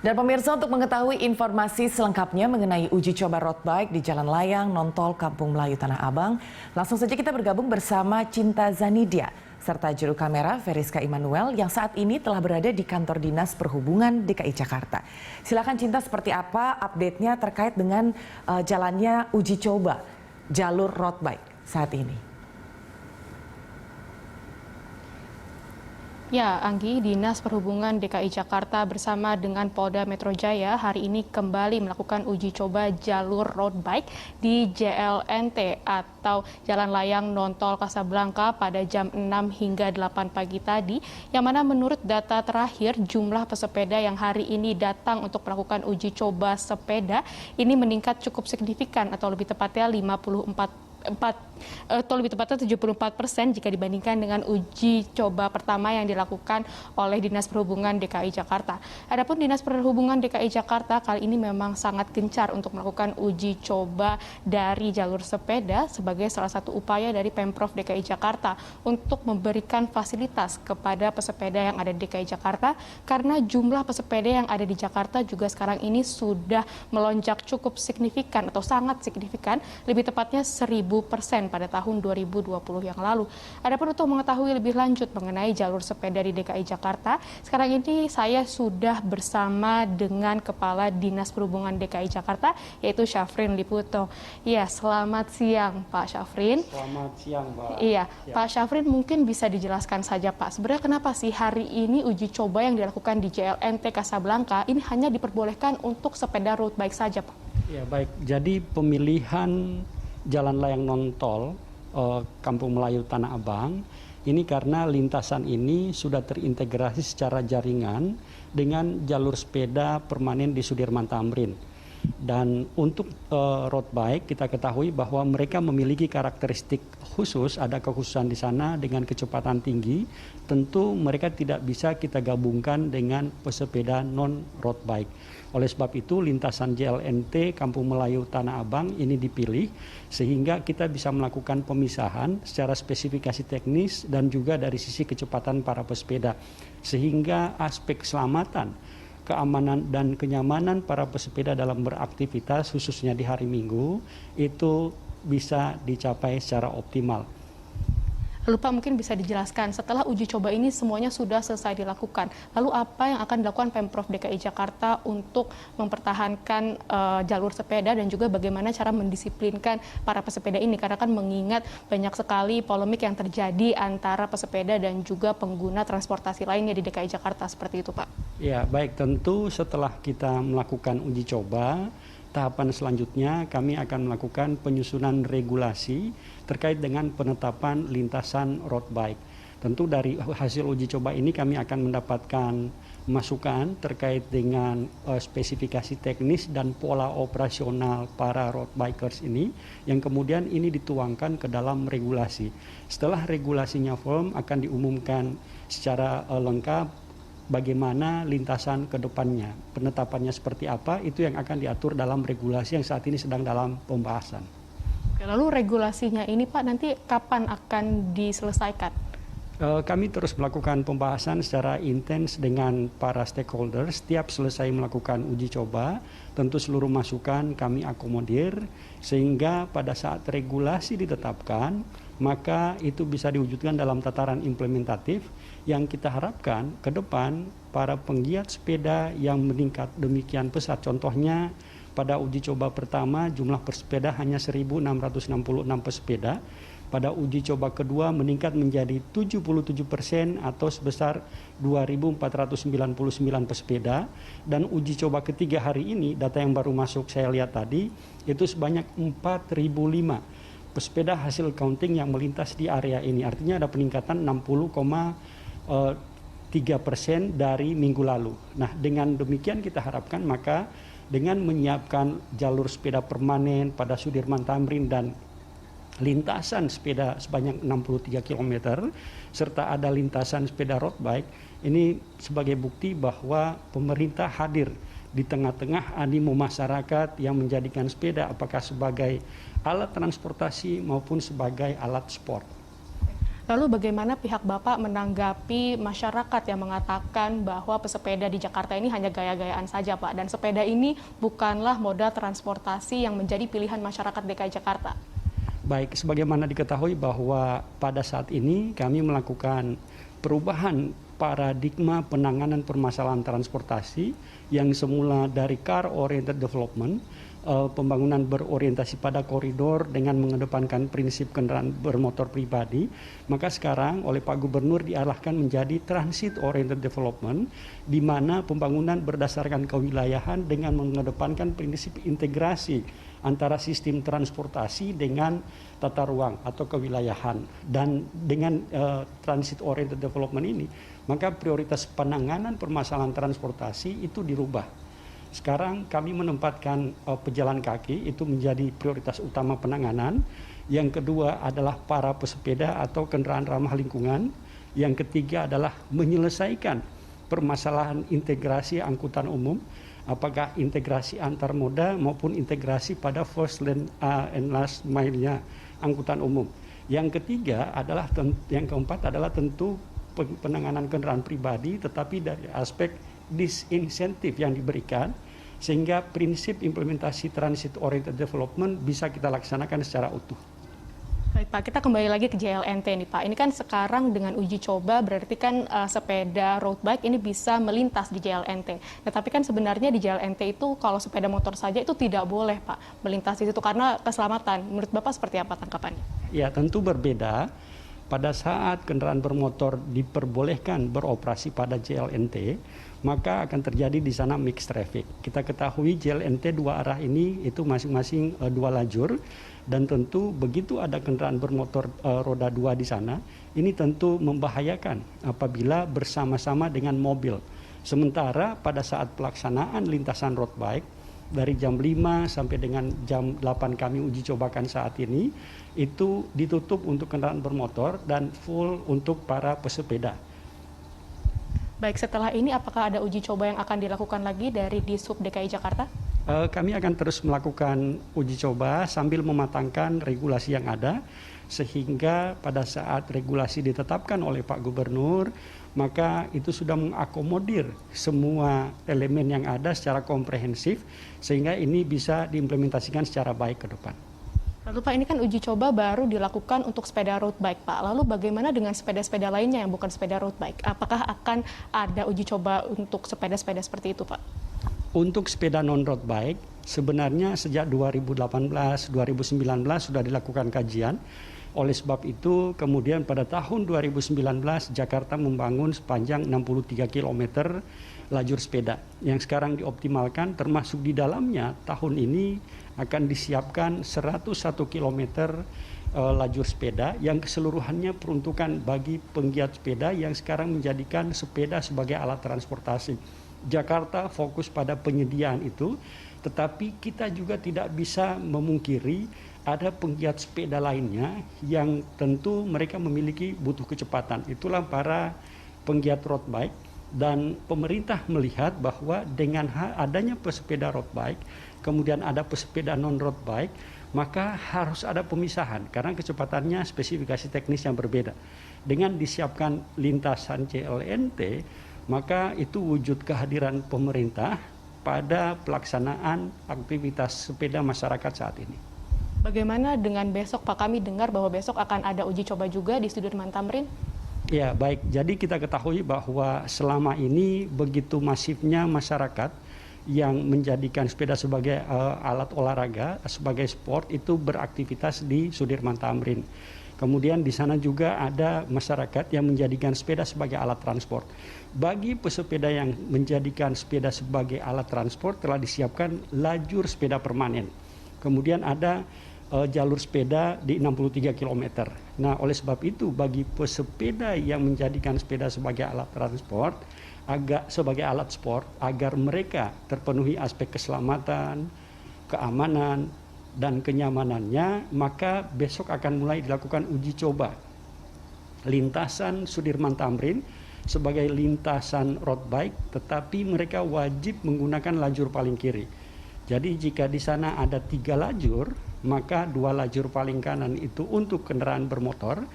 Dan pemirsa, untuk mengetahui informasi selengkapnya mengenai uji coba road bike di Jalan Layang Non-Tol Kampung Melayu Tanah Abang, langsung saja kita bergabung bersama Cinta Zanidia serta juru kamera Veriska Immanuel yang saat ini telah berada di kantor Dinas Perhubungan DKI Jakarta. Silakan Cinta, seperti apa update-nya terkait dengan jalannya uji coba jalur road bike saat ini? Ya, Anggi, Dinas Perhubungan DKI Jakarta bersama dengan Polda Metro Jaya hari ini kembali melakukan uji coba jalur road bike di JLNT atau Jalan Layang Non-Tol Kasablanka pada jam 6 hingga 8 pagi tadi, yang mana menurut data terakhir jumlah pesepeda yang hari ini datang untuk melakukan uji coba sepeda ini meningkat cukup signifikan atau lebih tepatnya 74% jika dibandingkan dengan uji coba pertama yang dilakukan oleh Dinas Perhubungan DKI Jakarta. Adapun Dinas Perhubungan DKI Jakarta kali ini memang sangat gencar untuk melakukan uji coba dari jalur sepeda sebagai salah satu upaya dari Pemprov DKI Jakarta untuk memberikan fasilitas kepada pesepeda yang ada di DKI Jakarta, karena jumlah pesepeda yang ada di Jakarta juga sekarang ini sudah melonjak cukup signifikan atau sangat signifikan, lebih tepatnya 1000% pada tahun 2020 yang lalu. Adapun untuk mengetahui lebih lanjut mengenai jalur sepeda di DKI Jakarta, sekarang ini saya sudah bersama dengan Kepala Dinas Perhubungan DKI Jakarta, yaitu Syafrin Liputo. Iya, selamat siang Pak Syafrin. Selamat siang, Pak. Iya, ya. Pak Syafrin, mungkin bisa dijelaskan saja Pak, sebenarnya kenapa sih hari ini uji coba yang dilakukan di JLNT Kasablanka ini hanya diperbolehkan untuk sepeda road bike saja, Pak? Ya, baik. Jadi pemilihan Jalan Layang Non-Tol Kampung Melayu Tanah Abang ini karena lintasan ini sudah terintegrasi secara jaringan dengan jalur sepeda permanen di Sudirman Tamrin. Dan untuk road bike kita ketahui bahwa mereka memiliki karakteristik khusus, ada kekhususan di sana dengan kecepatan tinggi. Tentu mereka tidak bisa kita gabungkan dengan pesepeda non road bike. Oleh sebab itu lintasan JLNT Kampung Melayu Tanah Abang ini dipilih sehingga kita bisa melakukan pemisahan secara spesifikasi teknis dan juga dari sisi kecepatan para pesepeda, sehingga aspek keselamatan, keamanan dan kenyamanan para pesepeda dalam beraktivitas khususnya di hari Minggu itu bisa dicapai secara optimal. Lalu Pak, mungkin bisa dijelaskan setelah uji coba ini semuanya sudah selesai dilakukan, lalu apa yang akan dilakukan Pemprov DKI Jakarta untuk mempertahankan jalur sepeda dan juga bagaimana cara mendisiplinkan para pesepeda ini, karena kan mengingat banyak sekali polemik yang terjadi antara pesepeda dan juga pengguna transportasi lainnya di DKI Jakarta, seperti itu Pak. Ya, baik, tentu setelah kita melakukan uji coba, tahapan selanjutnya kami akan melakukan penyusunan regulasi terkait dengan penetapan lintasan road bike. Tentu dari hasil uji coba ini kami akan mendapatkan masukan terkait dengan spesifikasi teknis dan pola operasional para road bikers ini, yang kemudian ini dituangkan ke dalam regulasi. Setelah regulasinya firm akan diumumkan secara lengkap bagaimana lintasan ke depannya, penetapannya seperti apa, itu yang akan diatur dalam regulasi yang saat ini sedang dalam pembahasan. Lalu regulasinya ini Pak, nanti kapan akan diselesaikan? Kami terus melakukan pembahasan secara intens dengan para stakeholders. Setiap selesai melakukan uji coba, tentu seluruh masukan kami akomodir, sehingga pada saat regulasi ditetapkan, maka itu bisa diwujudkan dalam tataran implementatif yang kita harapkan ke depan para penggiat sepeda yang meningkat demikian pesat. Contohnya pada uji coba pertama jumlah pesepeda hanya 1.666 pesepeda. Pada uji coba kedua meningkat menjadi 77% atau sebesar 2.499 pesepeda. Dan uji coba ketiga hari ini, data yang baru masuk saya lihat tadi, itu sebanyak 4.005 pesepeda hasil counting yang melintas di area ini. Artinya ada peningkatan 60,3% dari minggu lalu. Nah, dengan demikian kita harapkan maka dengan menyiapkan jalur sepeda permanen pada Sudirman Tamrin dan lintasan sepeda sebanyak 63 km serta ada lintasan sepeda road bike, ini sebagai bukti bahwa pemerintah hadir di tengah-tengah animo masyarakat yang menjadikan sepeda apakah sebagai alat transportasi maupun sebagai alat sport. Lalu bagaimana pihak Bapak menanggapi masyarakat yang mengatakan bahwa pesepeda di Jakarta ini hanya gaya-gayaan saja, Pak, dan sepeda ini bukanlah moda transportasi yang menjadi pilihan masyarakat DKI Jakarta? Baik, sebagaimana diketahui bahwa pada saat ini kami melakukan perubahan paradigma penanganan permasalahan transportasi yang semula dari car oriented development, pembangunan berorientasi pada koridor dengan mengedepankan prinsip kendaraan bermotor pribadi, maka sekarang oleh Pak Gubernur diarahkan menjadi transit oriented development, di mana pembangunan berdasarkan kewilayahan dengan mengedepankan prinsip integrasi antara sistem transportasi dengan tata ruang atau kewilayahan. Dan dengan transit oriented development ini, maka prioritas penanganan permasalahan transportasi itu dirubah. Sekarang kami menempatkan pejalan kaki itu menjadi prioritas utama penanganan. Yang kedua adalah para pesepeda atau kendaraan ramah lingkungan. Yang ketiga adalah menyelesaikan permasalahan integrasi angkutan umum, apakah integrasi antar moda maupun integrasi pada first lane and last mile-nya angkutan umum. Yang ketiga adalah yang keempat adalah tentu penanganan kendaraan pribadi, tetapi dari aspek disinsentif yang diberikan, sehingga prinsip implementasi transit oriented development bisa kita laksanakan secara utuh. Baik Pak, kita kembali lagi ke JLNT nih Pak. Ini kan sekarang dengan uji coba berarti kan sepeda road bike ini bisa melintas di JLNT. Nah, tapi kan sebenarnya di JLNT itu kalau sepeda motor saja itu tidak boleh Pak melintas di situ karena keselamatan. Menurut Bapak seperti apa tanggapannya? Ya, tentu berbeda. Pada saat kendaraan bermotor diperbolehkan beroperasi pada JLNT, maka akan terjadi di sana mixed traffic. Kita ketahui JLNT dua arah ini itu masing-masing dua lajur, dan tentu begitu ada kendaraan bermotor roda dua di sana, ini tentu membahayakan apabila bersama-sama dengan mobil. Sementara pada saat pelaksanaan lintasan road bike, dari jam 5 sampai dengan jam 8 kami uji cobakan saat ini, itu ditutup untuk kendaraan bermotor dan full untuk para pesepeda. Baik, setelah ini apakah ada uji coba yang akan dilakukan lagi dari Dishub DKI Jakarta? Kami akan terus melakukan uji coba sambil mematangkan regulasi yang ada, sehingga pada saat regulasi ditetapkan oleh Pak Gubernur, maka itu sudah mengakomodir semua elemen yang ada secara komprehensif, sehingga ini bisa diimplementasikan secara baik ke depan. Lalu Pak, ini kan uji coba baru dilakukan untuk sepeda road bike Pak. Lalu bagaimana dengan sepeda-sepeda lainnya yang bukan sepeda road bike? Apakah akan ada uji coba untuk sepeda-sepeda seperti itu Pak? Untuk sepeda non-road bike, sebenarnya sejak 2018-2019 sudah dilakukan kajian. Oleh sebab itu, kemudian pada tahun 2019 Jakarta membangun sepanjang 63 km lajur sepeda yang sekarang dioptimalkan, termasuk di dalamnya tahun ini akan disiapkan 101 km lajur sepeda yang keseluruhannya peruntukan bagi penggiat sepeda yang sekarang menjadikan sepeda sebagai alat transportasi. Jakarta fokus pada penyediaan itu, tetapi kita juga tidak bisa memungkiri ada penggiat sepeda lainnya yang tentu mereka memiliki butuh kecepatan. Itulah para penggiat road bike, dan pemerintah melihat bahwa dengan adanya pesepeda road bike, kemudian ada pesepeda non-road bike, maka harus ada pemisahan karena kecepatannya spesifikasi teknis yang berbeda. Dengan disiapkan lintasan JLNT, maka itu wujud kehadiran pemerintah pada pelaksanaan aktivitas sepeda masyarakat saat ini. Bagaimana dengan besok Pak? Kami dengar bahwa besok akan ada uji coba juga di Sudirman Tamrin. Ya, baik. Jadi kita ketahui bahwa selama ini begitu masifnya masyarakat yang menjadikan sepeda sebagai alat olahraga, sebagai sport, itu beraktivitas di Sudirman Tamrin. Kemudian di sana juga ada masyarakat yang menjadikan sepeda sebagai alat transport. Bagi pesepeda yang menjadikan sepeda sebagai alat transport telah disiapkan lajur sepeda permanen. Kemudian ada jalur sepeda di 63 km. Nah, oleh sebab itu bagi pesepeda yang menjadikan sepeda sebagai alat transport, sebagai alat sport, agar mereka terpenuhi aspek keselamatan, keamanan, dan kenyamanannya, maka besok akan mulai dilakukan uji coba lintasan Sudirman Tamrin sebagai lintasan road bike, tetapi mereka wajib menggunakan lajur paling kiri. Jadi jika di sana ada 3 lajur, maka 2 lajur paling kanan itu untuk kendaraan bermotor,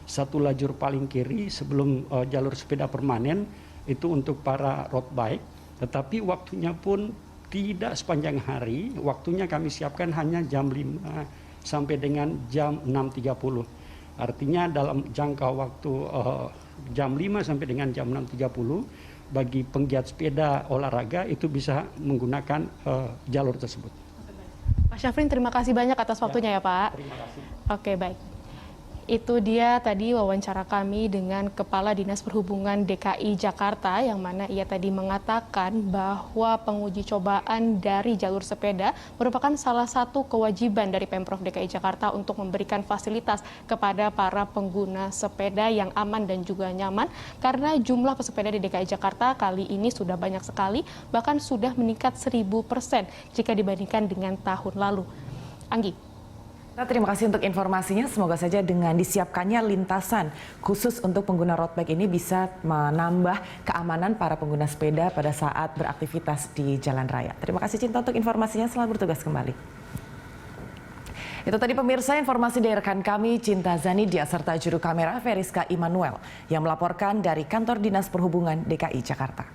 satu lajur paling kiri sebelum jalur sepeda permanen itu untuk para road bike, tetapi waktunya pun tidak sepanjang hari, waktunya kami siapkan hanya jam 5 sampai dengan jam 6.30. Artinya dalam jangka waktu jam 5 sampai dengan jam 6.30 bagi penggiat sepeda olahraga itu bisa menggunakan jalur tersebut. Pak Syafrin, terima kasih banyak atas waktunya ya Pak. Terima kasih. Oke, baik. Itu dia tadi wawancara kami dengan Kepala Dinas Perhubungan DKI Jakarta yang mana ia tadi mengatakan bahwa penguji cobaan dari jalur sepeda merupakan salah satu kewajiban dari Pemprov DKI Jakarta untuk memberikan fasilitas kepada para pengguna sepeda yang aman dan juga nyaman karena jumlah pesepeda di DKI Jakarta kali ini sudah banyak sekali, bahkan sudah meningkat 1000% jika dibandingkan dengan tahun lalu. Anggi. Nah, terima kasih untuk informasinya. Semoga saja dengan disiapkannya lintasan khusus untuk pengguna road bike ini bisa menambah keamanan para pengguna sepeda pada saat beraktivitas di jalan raya. Terima kasih Cinta untuk informasinya. Selamat bertugas kembali. Itu tadi pemirsa informasi dari rekan kami Cinta Zanidia serta juru kamera Veriska Immanuel yang melaporkan dari Kantor Dinas Perhubungan DKI Jakarta.